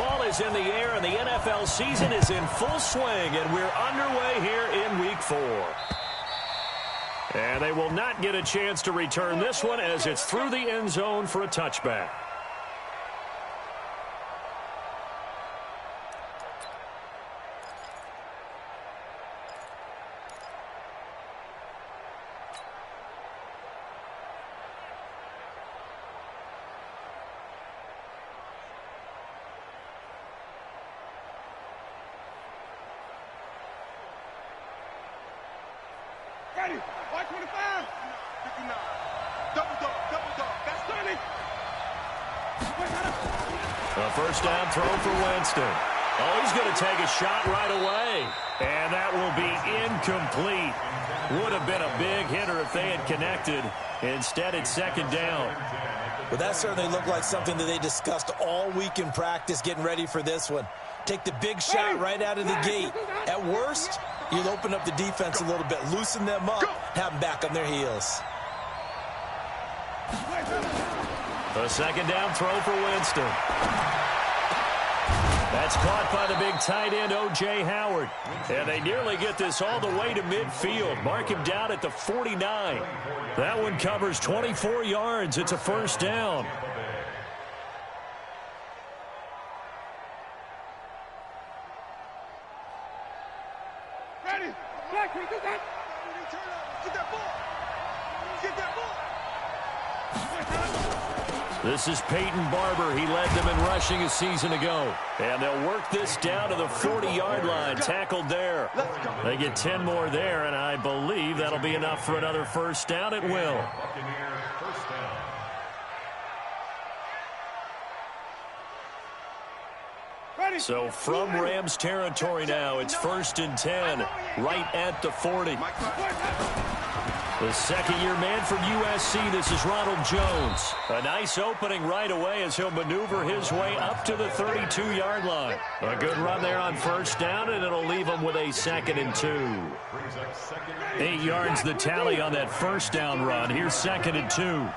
fall is in the air, and the NFL season is in full swing, and we're underway here in Week 4. And they will not get a chance to return this one as it's through the end zone for a touchback. A first down throw for Winston. Oh, he's going to take a shot right away. And that will be incomplete. Would have been a big hitter if they had connected. Instead, it's second down. Well, that certainly looked like something that they discussed all week in practice getting ready for this one. Take the big shot right out of the gate. At worst, you'll open up the defense a little bit, loosen them up, have them back on their heels. A second down throw for Winston. That's caught by the big tight end, O.J. Howard. And they nearly get this all the way to midfield. Mark him down at the 49. That one covers 24 yards. It's a first down. Ready? Black, get that. Get that ball. Get that ball. This is Peyton Barber. He led them in rushing a season ago. And they'll work this down to the 40-yard line. Tackled there. They get 10 more there, and I believe that'll be enough for another first down. It will. So from Rams territory now, it's 1st and 10, right at the 40. The second-year man from USC, this is Ronald Jones. A nice opening right away as he'll maneuver his way up to the 32-yard line. A good run there on first down, and it'll leave him with a 2nd and 2. 8 yards the tally on that first down run. Here's 2nd and 2.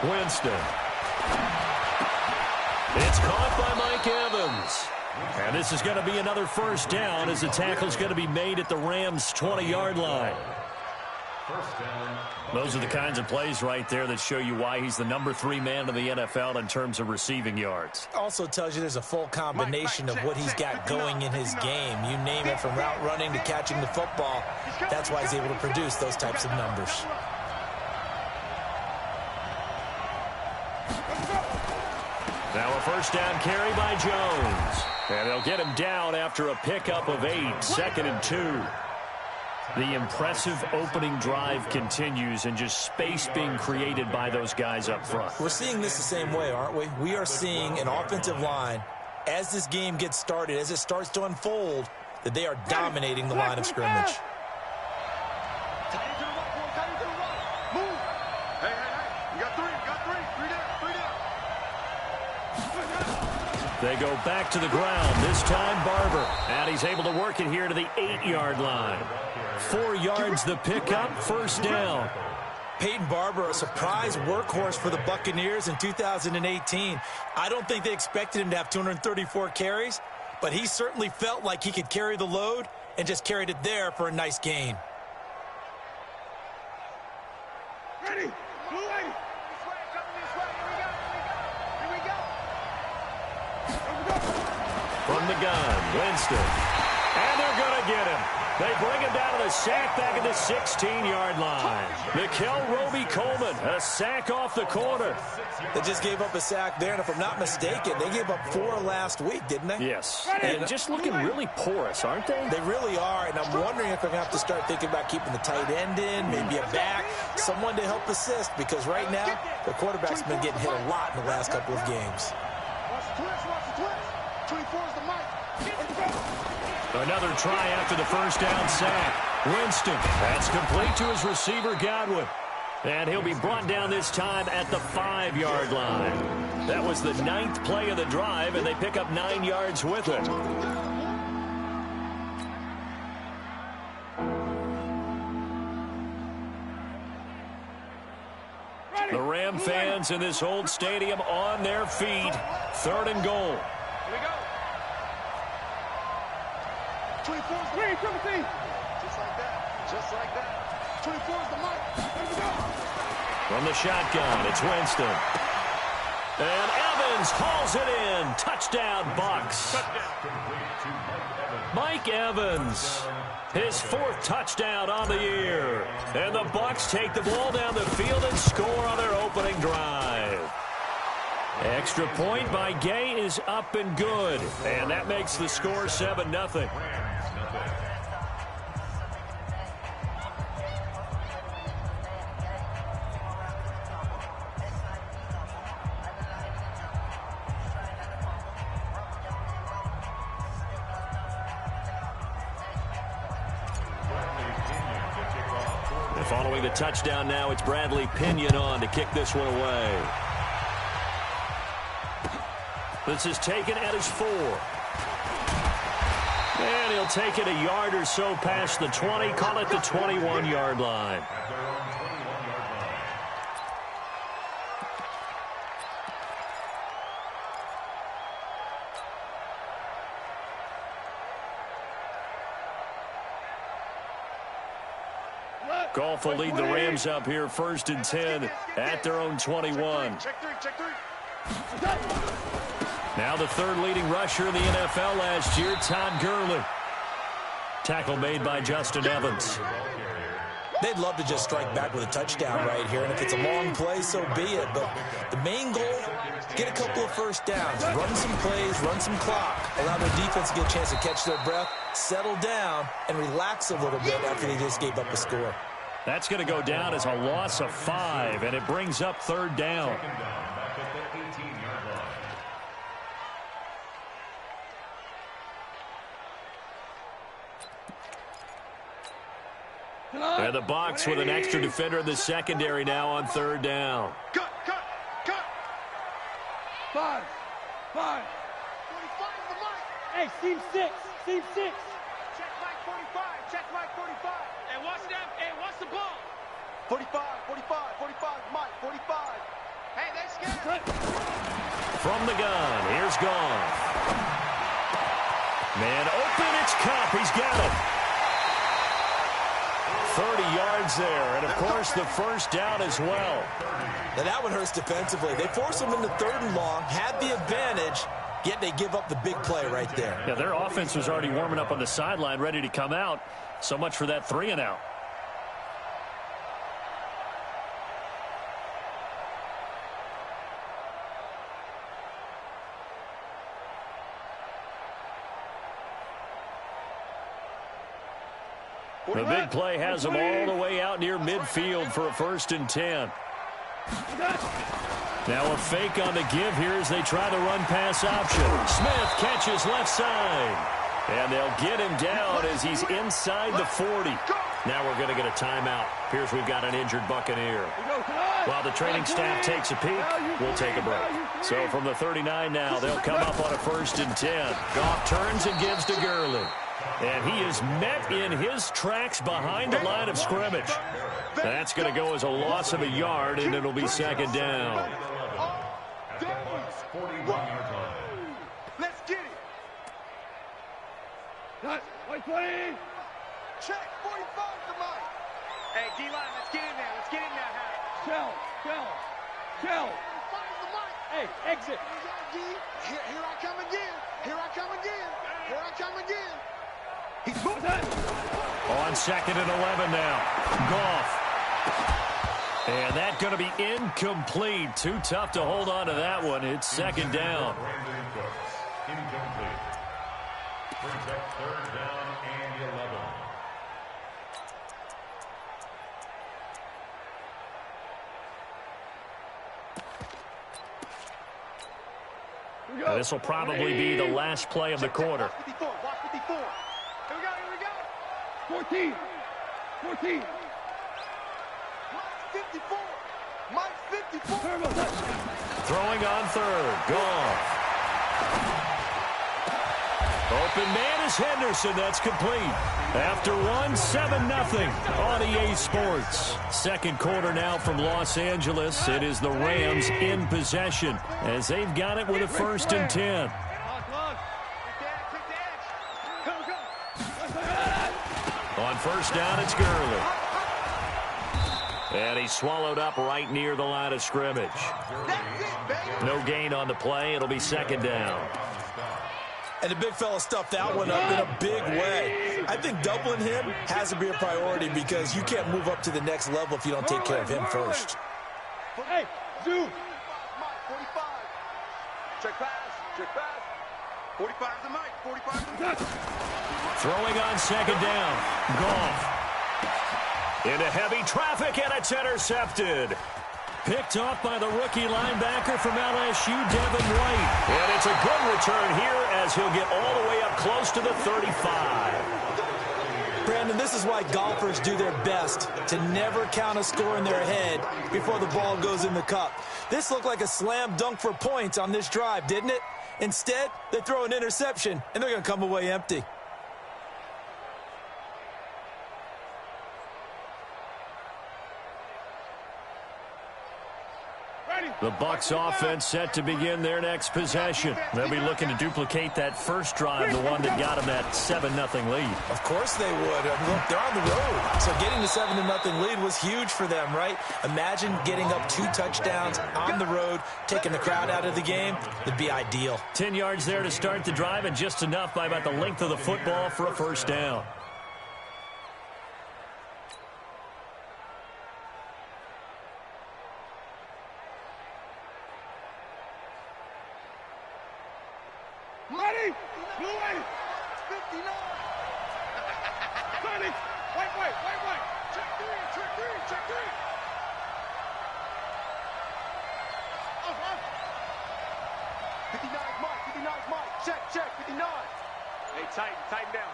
Winston. It's caught by Mike Evans. And this is going to be another first down as the tackle's going to be made at the Rams' 20-yard line. Those are the kinds of plays right there that show you why he's the number 3 man in the NFL in terms of receiving yards. Also tells you there's a full combination of what he's got going in his game. You name it, from route running to catching the football. That's why he's able to produce those types of numbers. Now a first down carry by Jones. And they'll get him down after a pickup of 8, 2nd and 2. The impressive opening drive continues, and just space being created by those guys up front. We're seeing this the same way, aren't we? We are seeing an offensive line, as this game gets started, as it starts to unfold, that they are dominating the line of scrimmage. They go back to the ground, this time Barber. And he's able to work it here to the 8-yard line. 4 yards the pickup, first down. Peyton Barber, a surprise workhorse for the Buccaneers in 2018. I don't think they expected him to have 234 carries, but he certainly felt like he could carry the load and just carried it there for a nice gain. Ready? From the gun, Winston. And they're going to get him. They bring him down to the sack back at the 16-yard line. Mikel Roby-Coleman, a sack off the corner. They just gave up a sack there, and if I'm not mistaken, they gave up 4 last week, didn't they? Yes. And just looking really porous, aren't they? They really are, and I'm wondering if they're going to have to start thinking about keeping the tight end in, maybe a back, someone to help assist, because right now, the quarterback's been getting hit a lot in the last couple of games. Another try after the first down sack. Winston, that's complete to his receiver, Godwin. And he'll be brought down this time at the 5-yard line. That was the 9th play of the drive, and they pick up 9 yards with it. Ram fans in this old stadium on their feet. 3rd and goal. Here we go. 24 is the Timothy. Just like that. Just like that. 24 is the mark. Here we go. From the shotgun, it's Winston. And Evans hauls it in. Touchdown, Bucs. Mike Evans, his 4th touchdown on the year. And the Bucs take the ball down the field and score on their opening drive. Extra point by Gay is up and good. And that makes the score 7-0. Following the touchdown now, it's Bradley Pinion on to kick this one away. This is taken at his 4. And he'll take it a yard or so past the 20, call it the 21-yard line. Goff will lead the Rams up here 1st and 10 at their own 21. Check three. Now the 3rd leading rusher in the NFL last year, Todd Gurley. Tackle made by Justin Evans. They'd love to just strike back with a touchdown right here, and if it's a long play, so be it. But the main goal, get a couple of first downs, run some plays, run some clock, allow their defense to get a chance to catch their breath, settle down, and relax a little bit after they just gave up a score. That's going to go down as a loss of 5, and it brings up 3rd down. And the Bucs with an extra defender in the secondary now on 3rd down. Cut. 5. 45 is the mark. Hey, Steve 6. Check Mike 45. And watch that. Hey, watch the ball. 45, Mike, 45. Hey, they scared. From the gun, here's Goff. Man open, it's Kupp. He's got it. 30 yards there, and of course the first down as well. Now that one hurts defensively. They force them into 3rd and long, had the advantage, yet they give up the big play right there. Yeah, their offense was already warming up on the sideline, ready to come out. So much for that 3 and out. The big play has them all the way out near midfield for a 1st and 10. Now a fake on the give here as they try the run-pass option. Smith catches left side. And they'll get him down as he's inside the 40. Now we're going to get a timeout. Appears we've got an injured Buccaneer. While the training staff takes a peek, we'll take a break. So from the 39 now, they'll come up on a 1st and 10. Goff turns and gives to Gurley. And he is met in his tracks behind the line of scrimmage. That's going to go as a loss of a yard, and it'll be 2nd down. Let's get it. Check 45 to Mike. Hey, D-line, let's get in there. Harry. Shell. Hey, exit. Here I come again. He's moving. On 2nd and 11 now. Goff. And that's going to be incomplete. Too tough to hold on to that one. It's 2nd down. Incomplete. Brings up 3rd down and 11. This will probably be the last play of the quarter. Watch 54. Here we go. 14. Mike's 54. Throwing on 3rd. Goff. Open man is Henderson. That's complete. After one, 7-0 on EA Sports. Second quarter now from Los Angeles. It is the Rams in possession as they've got it with a 1st and 10. On first down, it's Gurley. And he's swallowed up right near the line of scrimmage. No gain on the play. It'll be 2nd down. And the big fella stuffed that one up in a big way. I think doubling him has to be a priority because you can't move up to the next level if you don't take care of him first. Hey, Zoo. 45. Check pass. Check pass. 45 is the mic. 45 is the mic. Throwing on 2nd down. Goff. Into heavy traffic, and it's intercepted. Picked off by the rookie linebacker from LSU, Devin White. And it's a good return here as he'll get all the way up close to the 35. Brandon, this is why golfers do their best to never count a score in their head before the ball goes in the cup. This looked like a slam dunk for points on this drive, didn't it? Instead, they throw an interception, and they're going to come away empty. The Bucs offense set to begin their next possession. They'll be looking to duplicate that first drive, the one that got them that 7-0 lead. Of course they would. Look, they're on the road. So getting the 7-0 lead was huge for them, right? Imagine getting up 2 touchdowns on the road, taking the crowd out of the game. It'd be ideal. 10 yards there to start the drive, and just enough by about the length of the football for a 1st down. Ready? Blue 8. 59. 30. Wait. Check 3. Off. 59 Mike. Check. 59. Hey, tighten down.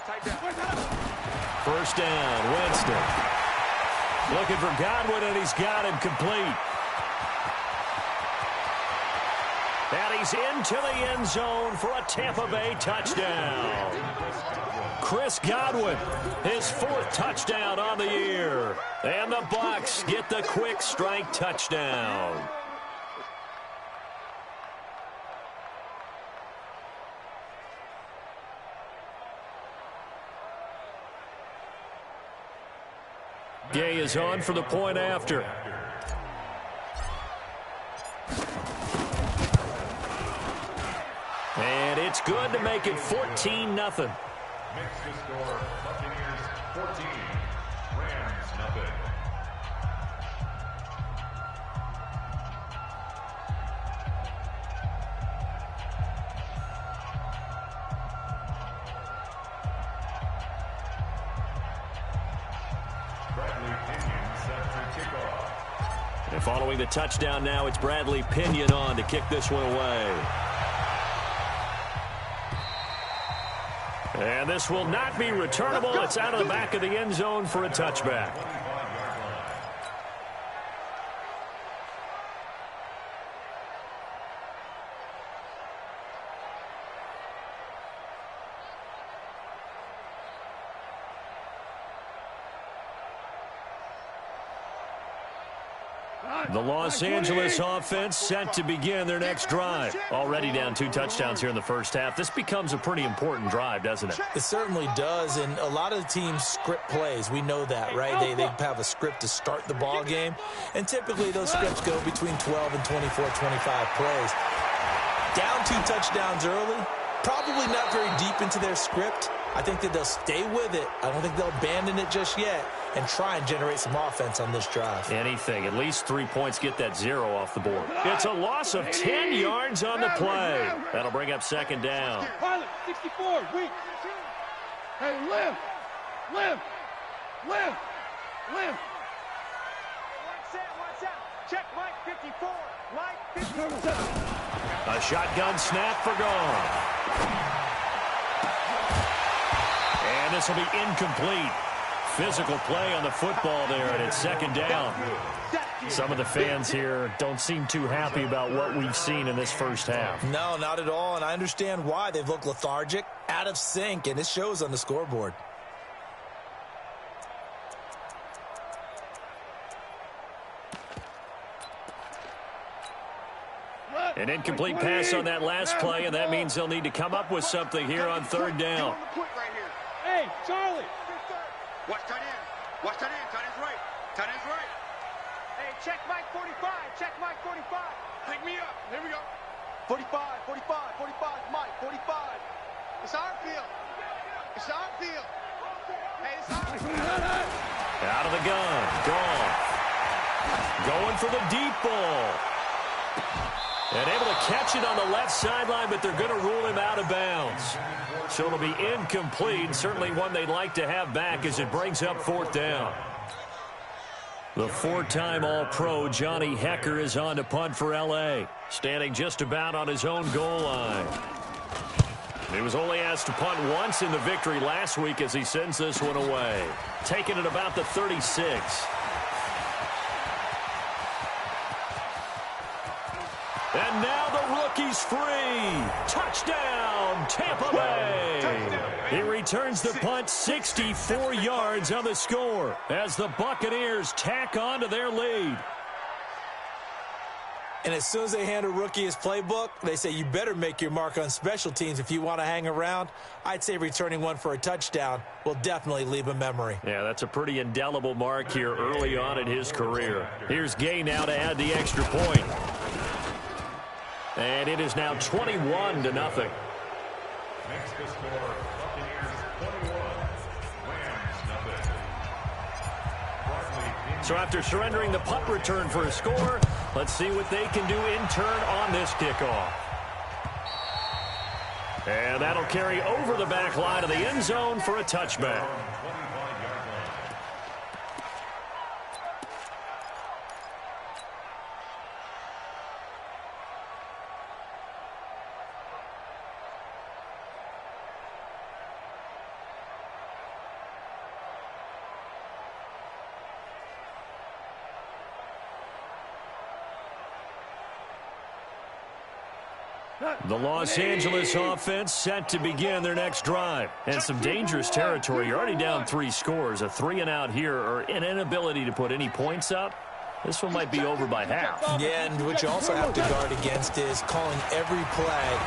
1st down, Winston. Looking for Godwin, and he's got him complete. And he's into the end zone for a Tampa Bay touchdown. Chris Godwin, his 4th touchdown on the year. And the Bucs get the quick strike touchdown. Gay is on for the point after. And it's good to make it 14-0. Next to score, Buccaneers 14, Rams 0. Bradley Pinion set to kick off. And following the touchdown now, it's Bradley Pinion on to kick this one away. And this will not be returnable. It's out of the back of the end zone for a touchback. The Los Angeles offense set to begin their next drive. Already down 2 touchdowns here in the first half. This becomes a pretty important drive, doesn't it? It certainly does, and a lot of the teams script plays. We know that, right? They have a script to start the ball game, and typically those scripts go between 12 and 24, 25 plays. Down 2 touchdowns early, probably not very deep into their script. I think that they'll stay with it. I don't think they'll abandon it just yet and try and generate some offense on this drive. Anything. At least 3 points get that 0 off the board. It's a loss of 10 yards on the play. That'll bring up 2nd down. Pilot, 64, weak. Hey, live. Watch out. Check Mike 54. Mike 54. A shotgun snap for Goff. And this will be incomplete. Physical play on the football there, and it's 2nd down. Some of the fans here don't seem too happy about what we've seen in this first half. No, not at all, and I understand why. They've looked lethargic, out of sync, and it shows on the scoreboard. An incomplete pass on that last play, and that means they'll need to come up with something here on third down. Hey, Charlie. Watch tight end. Watch tight end. Tight end's right. Tight end's right. Hey, check Mike 45. Check Mike 45. Pick me up. Here we go. 45, 45, 45, Mike, 45. It's our field. It's our field. Hey, it's our field. Out of the gun. Gone. Going for the deep ball. And able to catch it on the left sideline, but they're going to rule him out of bounds. So it'll be incomplete. Certainly one they'd like to have back as it brings up fourth down. The four-time All-Pro Johnny Hekker is on to punt for L.A., standing just about on his own goal line. He was only asked to punt once in the victory last week as he sends this one away. Taking it about the 36. And now the rookie's free. Touchdown, Tampa Bay. He returns the punt 64 yards on the score as the Buccaneers tack on to their lead. And as soon as they hand a rookie his playbook, they say you better make your mark on special teams if you want to hang around. I'd say returning one for a touchdown will definitely leave a memory. Yeah, that's a pretty indelible mark here early on in his career. Here's Gay now to add the extra point. And it is now 21-0. Next to score, Buccaneers 21, Rams 0. So after surrendering the punt return for a score, let's see what they can do in turn on this kickoff. And that'll carry over the back line of the end zone for a touchback. The Los Angeles offense set to begin their next drive. And some dangerous territory. You're already down 3 scores. A 3-and-out here or an inability to put any points up. This one might be over by half. Yeah, and what you also have to guard against is calling every play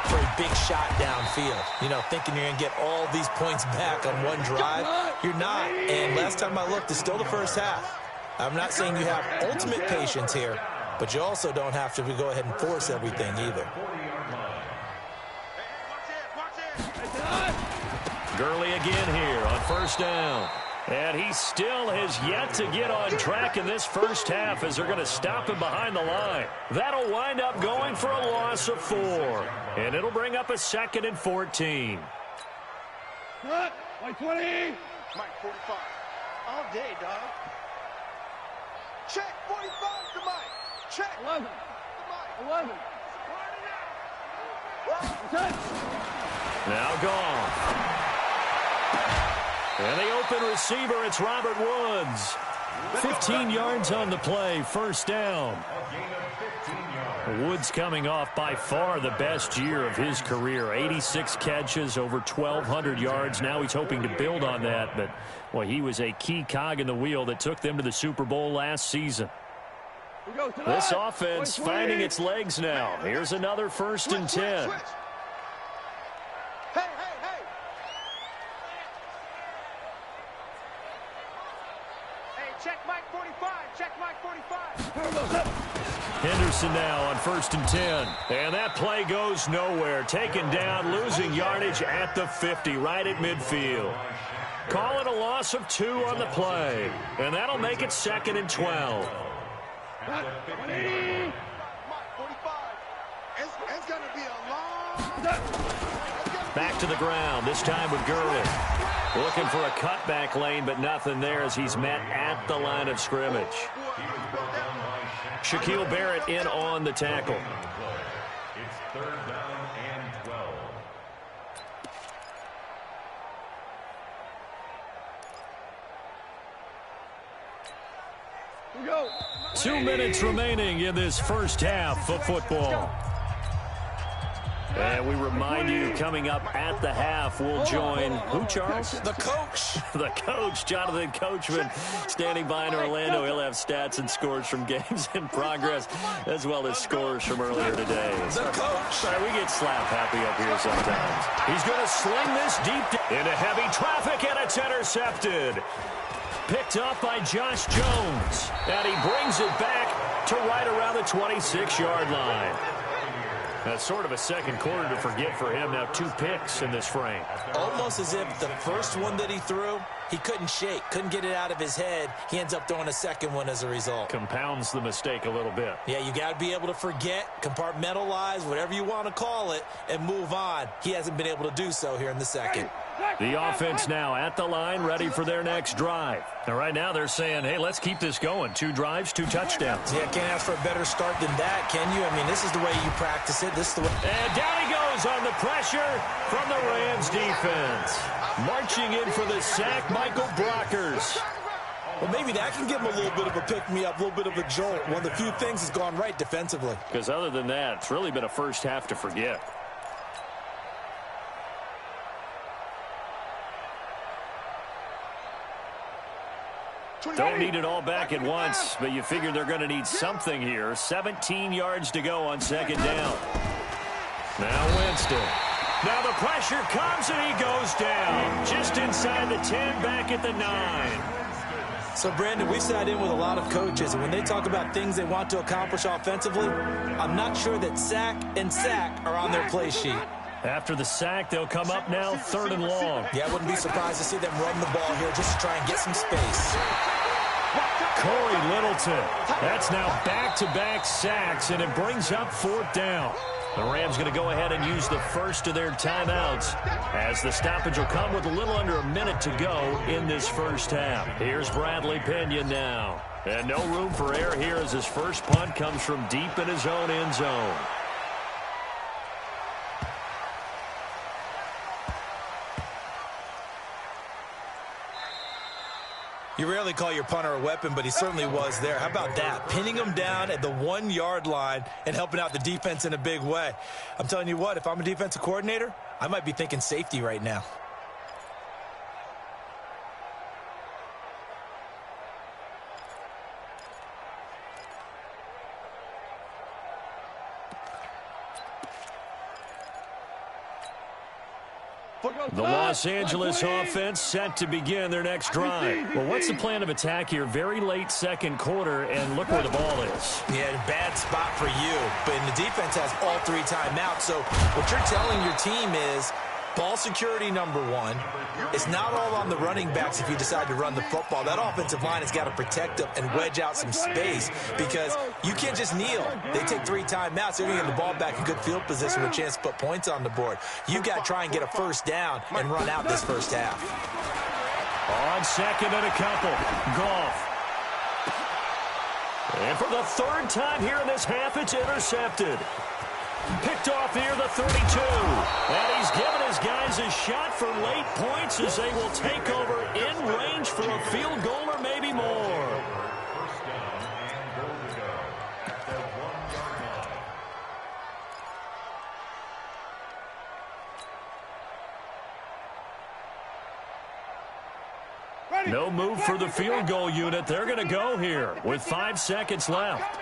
for a big shot downfield. You know, thinking you're going to get all these points back on one drive. You're not. And last time I looked, it's still the first half. I'm not saying you have ultimate patience here, but you also don't have to go ahead and force everything either. Gurley again here on first down. And he still has yet to get on track in this first half as they're going to stop him behind the line. That'll wind up going for a loss of 4. And it'll bring up a 2nd and 14. Cut. Mike 20. Mike 45. All day, dog. Check 45 to Mike. Check. 11. To Mike. 11. Now gone. And the open receiver, it's Robert Woods. 15 yards on the play, first down. Woods coming off by far the best year of his career. 86 catches, over 1,200 yards. Now he's hoping to build on that. But, well, he was a key cog in the wheel that took them to the Super Bowl last season. This offense finding its legs now. Here's another 1st and 10. Hey, hey, hey. Hey, check Mike 45. Check Mike 45. Henderson now on 1st and 10. And that play goes nowhere. Taken down, losing yardage at the 50, right at midfield. Call it a loss of 2 on the play. And that'll make it 2nd and 12. Mike 45. It's going to be a long... Back to the ground, this time with Gurley. Looking for a cutback lane, but nothing there as he's met at the line of scrimmage. Shaquille Barrett in on the tackle. It's 3rd down and 12. 2 minutes remaining in this first half of football. And we remind you, coming up at the half, we'll join who, Charles? The coach. The coach, Jonathan Coachman, standing by in Orlando. He'll have stats and scores from games in progress, as well as scores from earlier today. The coach. Sorry, we get slap happy up here sometimes. He's going to sling this deep into heavy traffic, and it's intercepted. Picked up by Josh Jones, and he brings it back to right around the 26-yard line. That's sort of a second quarter to forget for him. Now 2 picks in this frame. Almost as if the first one that he threw, he couldn't shake, couldn't get it out of his head. He ends up throwing a second one as a result. Compounds the mistake a little bit. Yeah, you got to be able to forget, compartmentalize, whatever you want to call it, and move on. He hasn't been able to do so here in the second. The offense now at the line, ready for their next drive. And right now they're saying, hey, let's keep this going. 2 drives, 2 touchdowns. Yeah, can't ask for a better start than that, can you? I mean, this is the way you practice it. This is the way. And down he goes on the pressure from the Rams defense. Marching in for the sack, Michael Brockers. Well, maybe that can give him a little bit of a pick-me-up, a little bit of a jolt. One of the few things has gone right defensively. Because other than that, it's really been a first half to forget. Don't need it all back at once, but you figure they're going to need something here. 17 yards to go on second down. Now Winston. Now the pressure comes and he goes down. Just inside the 10, back at the 9. So, Brandon, we sat in with a lot of coaches, and when they talk about things they want to accomplish offensively, I'm not sure that sack and sack are on their play sheet. After the sack, they'll come up now 3rd and long. Yeah, I wouldn't be surprised to see them run the ball here just to try and get some space. Corey Littleton. That's now back-to-back sacks, and it brings up 4th down. The Rams going to go ahead and use the first of their timeouts, as the stoppage will come with a little under a minute to go in this first half. Here's Bradley Pinion now. And no room for error here as his first punt comes from deep in his own end zone. You rarely call your punter a weapon, but he certainly was there. How about that? Pinning him down at the 1-yard line and helping out the defense in a big way. I'm telling you what, if I'm a defensive coordinator, I might be thinking safety right now. The Los Angeles offense set to begin their next drive. Well, what's the plan of attack here? Very late second quarter, and look where the ball is. Yeah, bad spot for you. But the defense has all 3 timeouts. So what you're telling your team is ball security number 1. It's not all on the running backs if you decide to run the football. That offensive line has got to protect them and wedge out some space because you can't just kneel. They take 3 timeouts. They're going to get the ball back in good field position with a chance to put points on the board. You got to try and get a first down and run out this first half. On second and a couple, Goff. And for the 3rd time here in this half, it's intercepted. Picked off near the 32. And he's given his guys a shot for late points as they will take over in range for a field goal or maybe more. No move for the field goal unit. They're going to go here with 5 seconds left.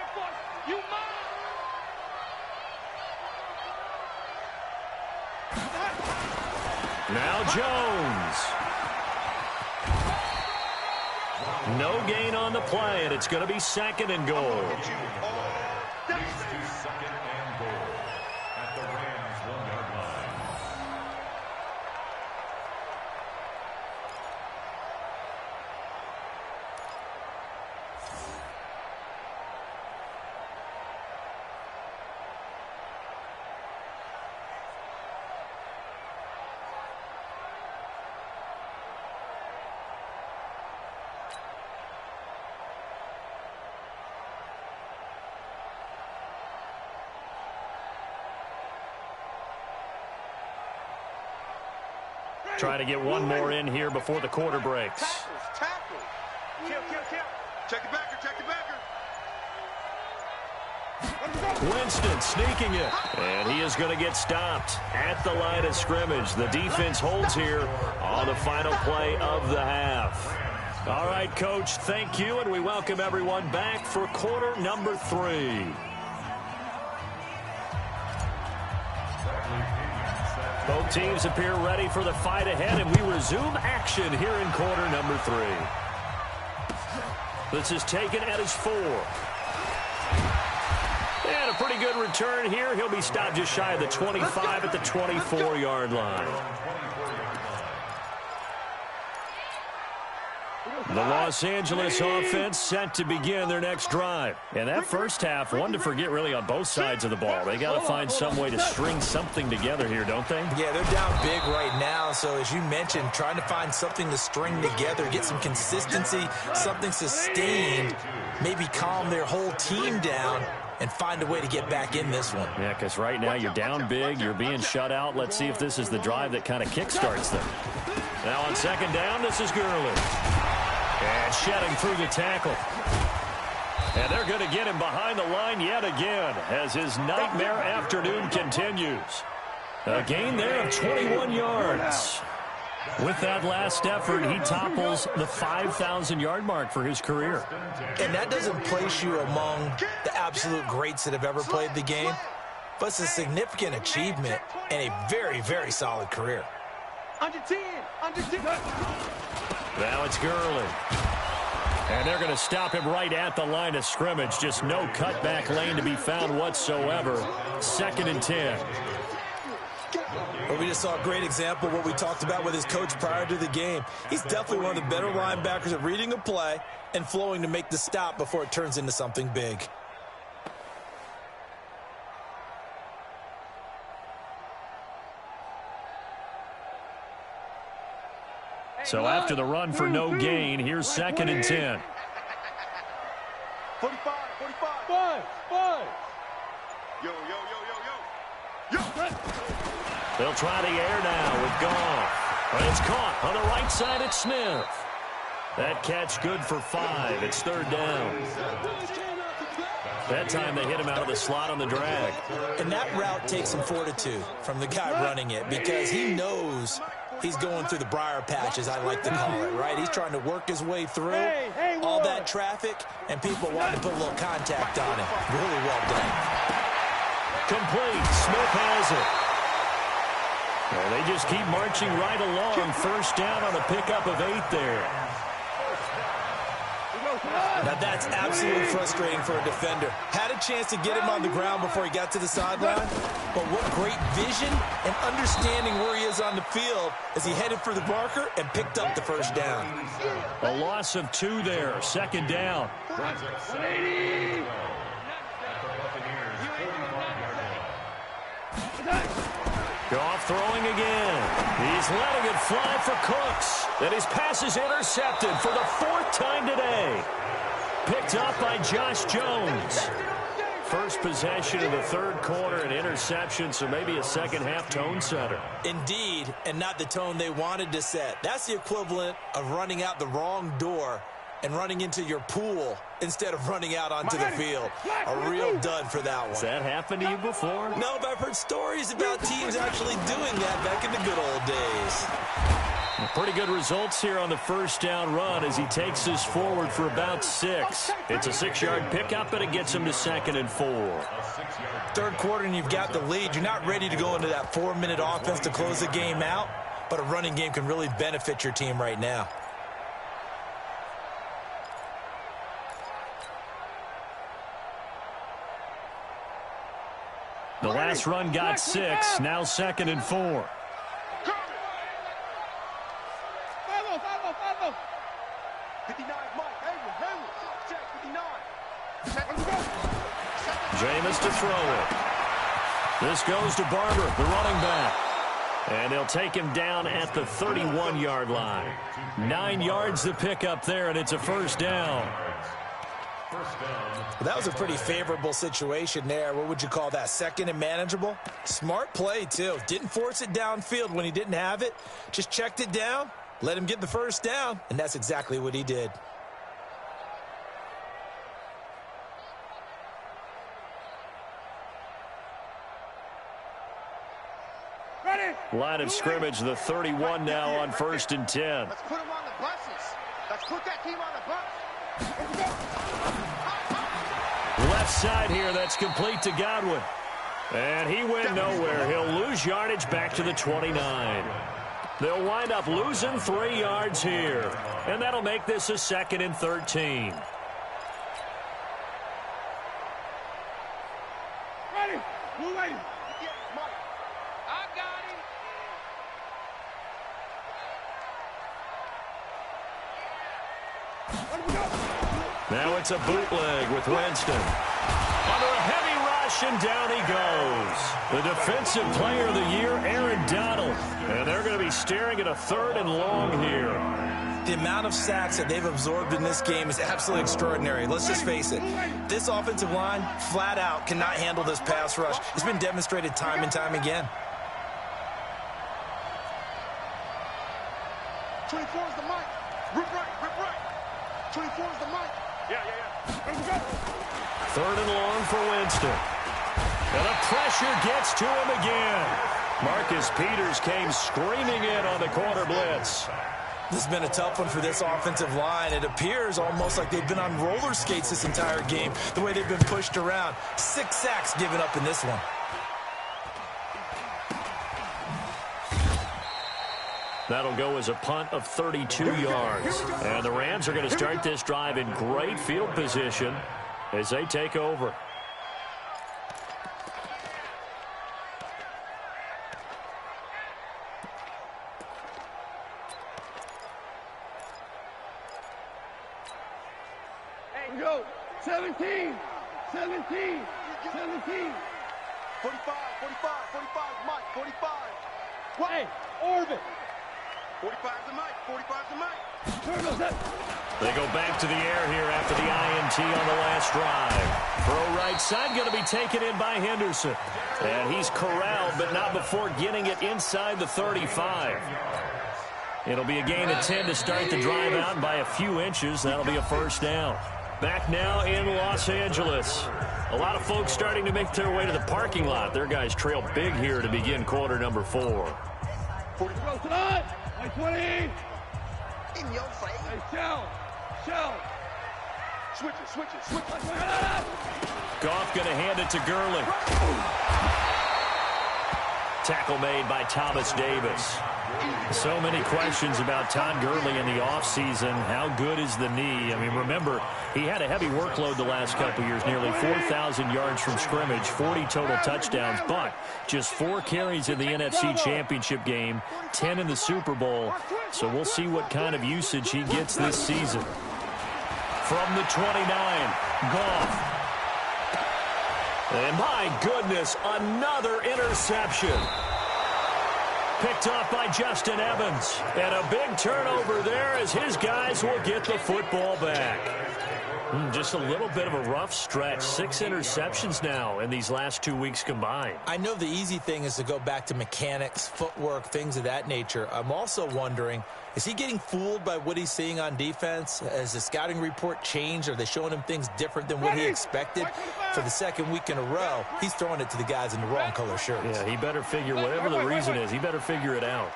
Now Jones. No gain on the play, and it's going to be 2nd and goal. Second and goal at the Rams 1-yard line. Trying to get one more in here before the quarter breaks. Tackles. Kill. Check the backer, check the backer. Winston sneaking it. And he is going to get stopped at the line of scrimmage. The defense holds here on the final play of the half. All right, Coach, thank you, and we welcome everyone back for quarter number 3. Both teams appear ready for the fight ahead, and we resume action here in quarter number 3. This is taken at his 4. And a pretty good return here. He'll be stopped just shy of the 25 at the 24-yard line. The Los Angeles offense set to begin their next drive. And that first half, one to forget really on both sides of the ball. They got to find some way to string something together here, don't they? Yeah, they're down big right now. So as you mentioned, trying to find something to string together, get some consistency, something sustained, maybe calm their whole team down and find a way to get back in this one. Yeah, because right now you're down big, you're being shut out. Let's see if this is the drive that kind of kickstarts them. Now on second down, this is Gurley. And shedding through the tackle. And they're going to get him behind the line yet again as his nightmare afternoon continues. A gain there of 21 yards. With that last effort, he topples the 5,000-yard mark for his career. And that doesn't place you among the absolute greats that have ever played the game, but it's a significant achievement and a very, very solid career. Under 10, under 10. Now it's Gurley. And they're going to stop him right at the line of scrimmage. Just no cutback lane to be found whatsoever. 2nd and 10. Well, we just saw a great example of what we talked about with his coach prior to the game. He's definitely one of the better linebackers at reading a play and flowing to make the stop before it turns into something big. So after the run for no gain, here's 2nd and 10. 45, 45. 5. Yo, yo, yo, yo, yo. Yo. They'll try the air now with Goff. But it's caught on the right side at Smith. That catch good for 5. It's 3rd down. That time they hit him out of the slot on the drag. And that route takes some fortitude from the guy running it because he knows he's going through the briar patch, as I like to call it, right? He's trying to work his way through all that traffic, and people want to put a little contact on it. Really well done. Complete. Smith has it. Well, they just keep marching right along. 1st down on a pickup of 8 there. Now that's absolutely frustrating for a defender. Had a chance to get him on the ground before he got to the sideline, but what great vision and understanding where he is on the field as he headed for the marker and picked up the 1st down. A loss of 2 there. 2nd down. Goff throwing again. He's letting it fly for Cooks. And his pass is intercepted for the 4th time today. Picked up by Josh Jones. First possession of the 3rd quarter, an interception, so maybe a second-half tone setter. Indeed, and not the tone they wanted to set. That's the equivalent of running out the wrong door and running into your pool instead of running out onto the field. A real dud for that one. Has that happened to you before? No, but I've heard stories about teams actually doing that back in the good old days. Pretty good results here on the 1st down run as he takes this forward for about 6. It's a 6-yard pickup, and it gets him to 2nd and 4. 3rd quarter, and you've got the lead. You're not ready to go into that 4-minute offense to close the game out, but a running game can really benefit your team right now. The last run got 6, now 2nd and 4. 59, Mike. Hayward. Check, 59. Jameis to throw it. This goes to Barber, the running back. And they'll take him down at the 31-yard line. 9 yards to pick up there, and it's a 1st down. That was a pretty favorable situation there. What would you call that? 2nd and manageable? Smart play, too. Didn't force it downfield when he didn't have it. Just checked it down, let him get the 1st down, and that's exactly what he did. Line of scrimmage, the 31 now on 1st and 10. Let's put them on the buses. Let's put that team on the bus. Left side here, that's complete to Godwin. And he went nowhere. He'll lose yardage back to the 29. They'll wind up losing 3 yards here. And that'll make this a 2nd and 13. Ready. Move ready. I got him. Now it's a bootleg with Winston. Under a heavy rush, and down he goes. The defensive player of the year, Aaron Donald. And they're going to be staring at a 3rd and long here. The amount of sacks that they've absorbed in this game is absolutely extraordinary. Let's just face it. This offensive line, flat out, cannot handle this pass rush. It's been demonstrated time and time again. 24 is the mic. Rip right, rip right. 24 is the mic. Yeah. 3rd and long for Winston. And the pressure gets to him again. Marcus Peters came screaming in on the corner blitz. This has been a tough one for this offensive line. It appears almost like they've been on roller skates this entire game, the way they've been pushed around. 6 sacks given up in this one. That'll go as a punt of 32 yards. And the Rams are going to start this drive in great field position as they take over. Hey, go. 17. 17. 17. 45, Mike, 45. What? Hey, orbit. 45 is the mic, 45 is the mic. Turn those up. They go back to the air here after the INT on the last drive. Throw right side going to be taken in by Henderson. And he's corralled, but not before getting it inside the 35. It'll be a gain of 10 to start the drive out, and by a few inches, that'll be a 1st down. Back now in Los Angeles. A lot of folks starting to make their way to the parking lot. Their guys trail big here to begin quarter number 4. 40 goes tonight. 20. In your face. Hey, shell. Switch it. Goff going to hand it to Gurley. Tackle made by Thomas Davis. So many questions about Todd Gurley in the offseason. How good is the knee? I mean, remember, he had a heavy workload the last couple years, nearly 4,000 yards from scrimmage, 40 total touchdowns, but just 4 carries in the NFC Championship game, 10 in the Super Bowl. So we'll see what kind of usage he gets this season. From the 29, Goff. And my goodness, another interception. Picked off by Justin Evans. And a big turnover there as his guys will get the football back. Just a little bit of a rough stretch. 6 interceptions now in these last 2 weeks combined. I know the easy thing is to go back to mechanics, footwork, things of that nature. I'm also wondering, is he getting fooled by what he's seeing on defense? Has the scouting report changed? Are they showing him things different than what he expected? For the 2nd week in a row, he's throwing it to the guys in the wrong color shirts. Yeah, he better figure, whatever the reason is, he better figure it out.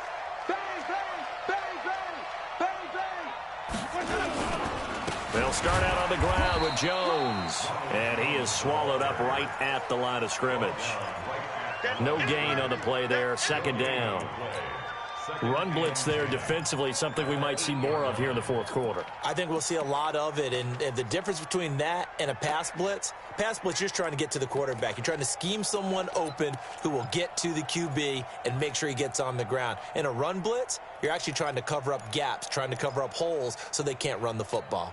They'll start out on the ground with Jones. And he is swallowed up right at the line of scrimmage. No gain on the play there. 2nd down. Run blitz there defensively, something we might see more of here in the 4th quarter. I think we'll see a lot of it, and the difference between that and a pass blitz, you're just trying to get to the quarterback. You're trying to scheme someone open who will get to the QB and make sure he gets on the ground. In a run blitz, you're actually trying to cover up gaps, trying to cover up holes so they can't run the football.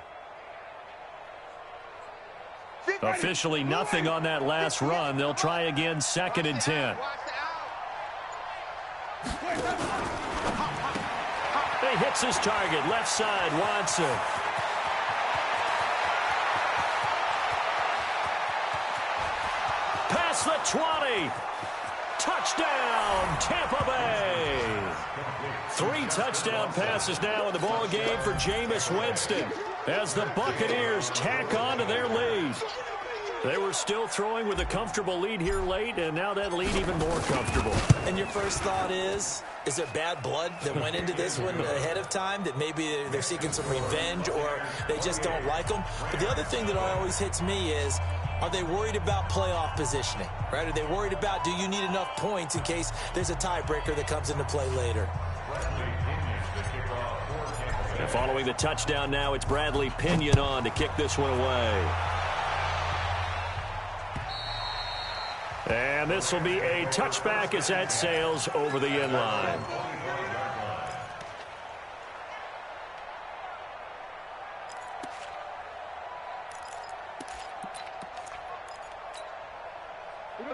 Officially nothing on that last run. They'll try again, 2nd and 10. He hits his target, left side, Watson. Past the 20. Touchdown, Tampa Bay. 3 touchdown passes now in the ball game for Jameis Winston as the Buccaneers tack on to their lead. They were still throwing with a comfortable lead here late, and now that lead even more comfortable. And your first thought is there bad blood that went into this one ahead of time, that maybe they're seeking some revenge or they just don't like them? But the other thing that always hits me is, are they worried about playoff positioning, right? Are they worried about, do you need enough points in case there's a tiebreaker that comes into play later? And following the touchdown now, it's Bradley Pinion on to kick this one away. And this will be a touchback as that sails over the end line.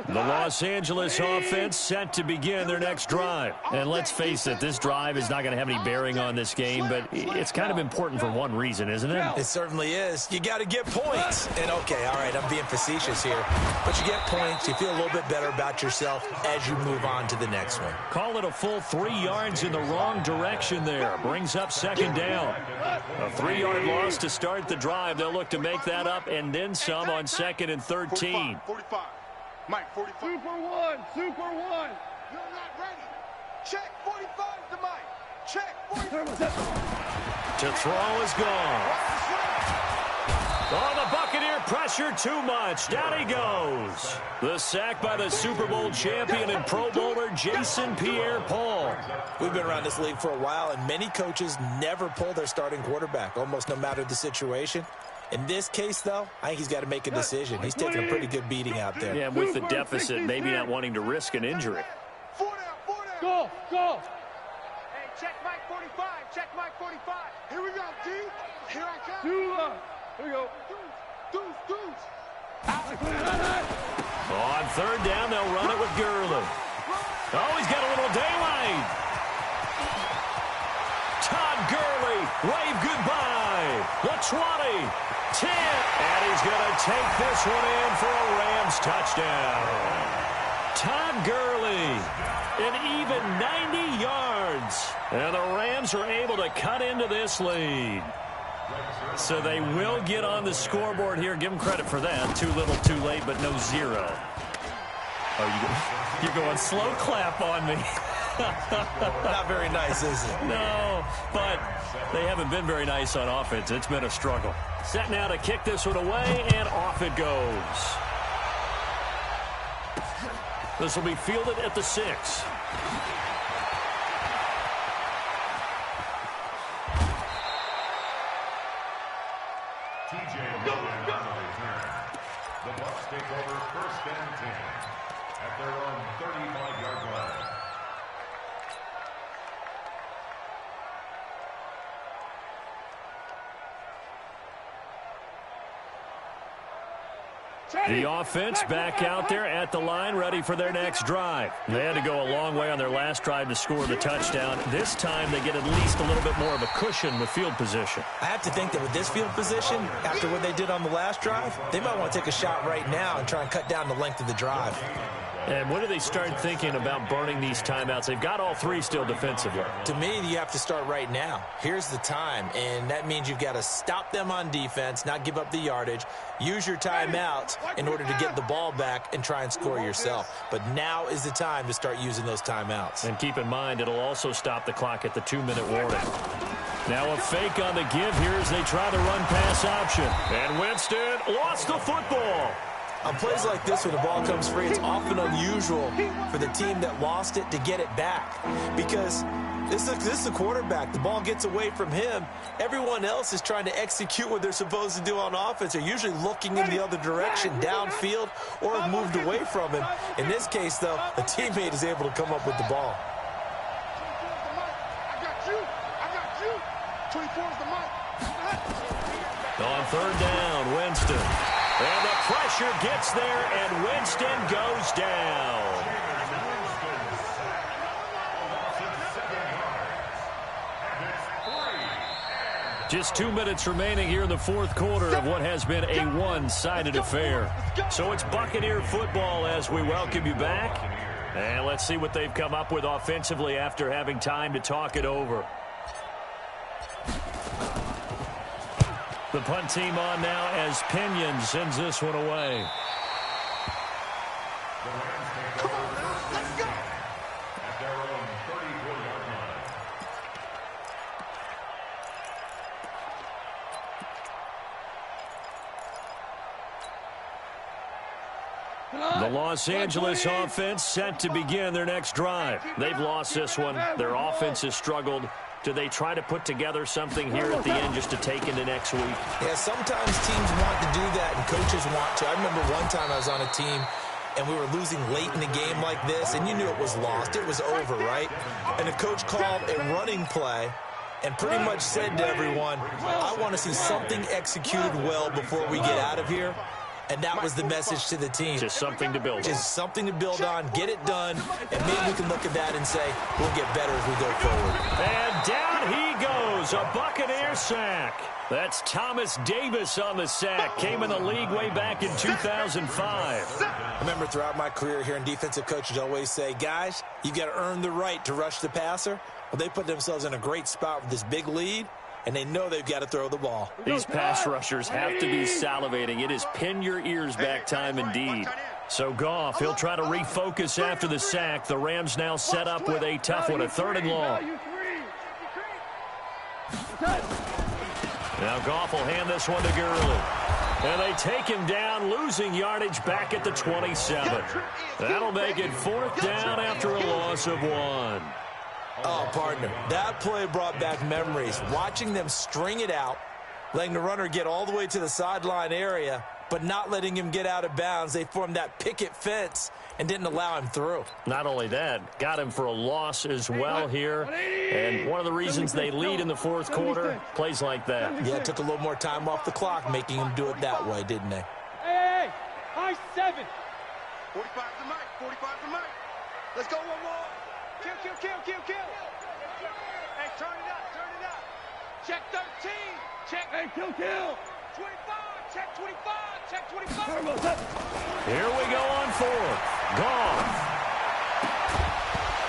The Los Angeles offense set to begin their next drive. And let's face it, this drive is not going to have any bearing on this game, but it's kind of important for one reason, isn't it? It certainly is. You got to get points. And, okay, all right, I'm being facetious here. But you get points, you feel a little bit better about yourself as you move on to the next one. Call it a full 3 yards in the wrong direction there. Brings up second down. A 3-yard loss to start the drive. They'll look to make that up and then some on 2nd and 13. 45. Mike, 45. Super one. You're not ready. Check 45 to Mike. Check 45. To throw is gone. Oh, the Buccaneer pressure too much. Down he goes. The sack by the Super Bowl champion and Pro Bowler Jason Pierre-Paul. We've been around this league for a while, and many coaches never pull their starting quarterback, almost no matter the situation. In this case, though, I think he's got to make a decision. He's taking a pretty good beating out there. Yeah, with the deficit, maybe not wanting to risk an injury. 4 down. Go. Hey, check Mike 45. Check Mike 45. Here we go, D. Here I come. Here we go. Deuce. On 3rd down, they'll run it with Gurley. Oh, he's got a little daylight. Todd Gurley, wave goodbye. The 20. 10, and he's going to take this one in for a Rams touchdown. Todd Gurley, an even 90 yards. And the Rams are able to cut into this lead. So they will get on the scoreboard here. Give them credit for that. Too little, too late, but no 0. Oh, you're going slow clap on me. Not very nice, is it? No, but they haven't been very nice on offense. It's been a struggle. Set now to kick this one away, and off it goes. This will be fielded at the 6. TJ Yeldon on the return. The Bucs take over 1st and 10 at their own 35-yard line. The offense back out there at the line, ready for their next drive. They had to go a long way on their last drive to score the touchdown. This time they get at least a little bit more of a cushion with field position. I have to think that with this field position, after what they did on the last drive, they might want to take a shot right now and try and cut down the length of the drive. And when do they start thinking about burning these timeouts? They've got all 3 still defensively. To me, you have to start right now. Here's the time, and that means you've got to stop them on defense, not give up the yardage, use your timeouts in order to get the ball back and try and score yourself. But now is the time to start using those timeouts. And keep in mind, it'll also stop the clock at the 2-minute warning. Now a fake on the give here as they try the run-pass option. And Winston lost the football. On plays like this, when the ball comes free, it's often unusual for the team that lost it to get it back. Because this is the quarterback. The ball gets away from him. Everyone else is trying to execute what they're supposed to do on offense. They're usually looking in the other direction, downfield, or have moved away from him. In this case, though, a teammate is able to come up with the ball. I got you. 24 is the mic. On 3rd down, Winston. And the pressure gets there, and Winston goes down. Just 2 minutes remaining here in the 4th quarter of what has been a one-sided affair. So it's Buccaneer football as we welcome you back. And let's see what they've come up with offensively after having time to talk it over. The punt team on now as Pinion sends this one away. The Rams take over first and 10 at their own 34-yard line. The Los Angeles offense set to begin their next drive. They've lost this one. Their offense has struggled. Do they try to put together something here at the end just to take into next week? Yeah, sometimes teams want to do that and coaches want to. I remember one time I was on a team and we were losing late in the game like this, and you knew it was lost. It was over, right? And the coach called a running play and pretty much said to everyone, I want to see something executed well before we get out of here. And that was the message to the team. Just something to build on. Just something to build on, get it done, and maybe we can look at that and say, we'll get better as we go forward. And down he goes, a Buccaneer sack. That's Thomas Davis on the sack. Came in the league way back in 2005. I remember throughout my career hearing defensive coaches always say, guys, you got to earn the right to rush the passer. Well, they put themselves in a great spot with this big lead, and they know they've got to throw the ball. These pass rushers have to be salivating. It is pin your ears back time indeed. So Goff, he'll try to refocus after the sack. The Rams now set up with a tough one, a 3rd and long. Now Goff will hand this one to Gurley. And they take him down, losing yardage back at the 27. That'll make it 4th down after a loss of 1. Oh, partner, that play brought back memories. Watching them string it out, letting the runner get all the way to the sideline area, but not letting him get out of bounds. They formed that picket fence and didn't allow him through. Not only that, got him for a loss as well here. And one of the reasons they lead in the 4th quarter, plays like that. Yeah, it took a little more time off the clock, making him do it that way, didn't they? Hey, high 7. 45 to Mike, 45 to Mike. Let's go one more. Kill. Hey, turn it up. Check 13. Check. Hey, kill. 25. Check 25. Check 25. Here we go on 4th. Goff.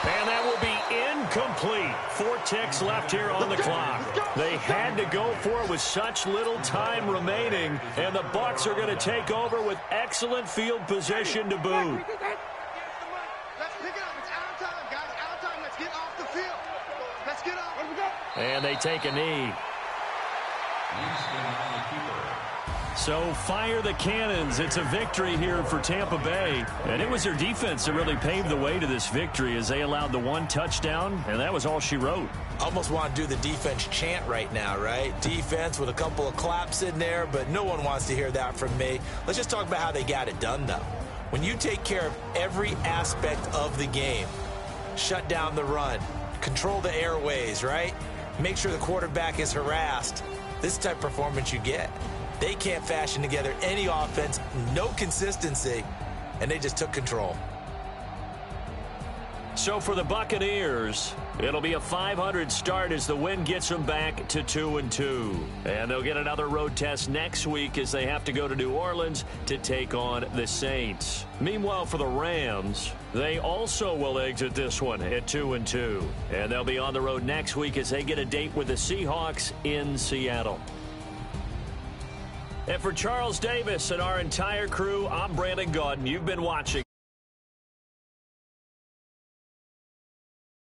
And that will be incomplete. 4 ticks left here on the clock. They had to go for it with such little time remaining, and the Bucs are going to take over with excellent field position to boot. Let's pick it up. It's out of time, guys. Out of time. Let's get off the field. Let's get off. And they take a knee. So fire the cannons. It's a victory here for Tampa Bay. And it was their defense that really paved the way to this victory as they allowed the 1 touchdown, and that was all she wrote. Almost want to do the defense chant right now, right? Defense with a couple of claps in there, but no one wants to hear that from me. Let's just talk about how they got it done, though. When you take care of every aspect of the game, shut down the run, control the airways, right? Make sure the quarterback is harassed. This type of performance you get. They can't fashion together any offense, no consistency, and they just took control. So for the Buccaneers, it'll be a .500 start as the win gets them back to 2-2. And they'll get another road test next week as they have to go to New Orleans to take on the Saints. Meanwhile, for the Rams, they also will exit this one at 2-2. And they'll be on the road next week as they get a date with the Seahawks in Seattle. And for Charles Davis and our entire crew, I'm Brandon Gaudin. You've been watching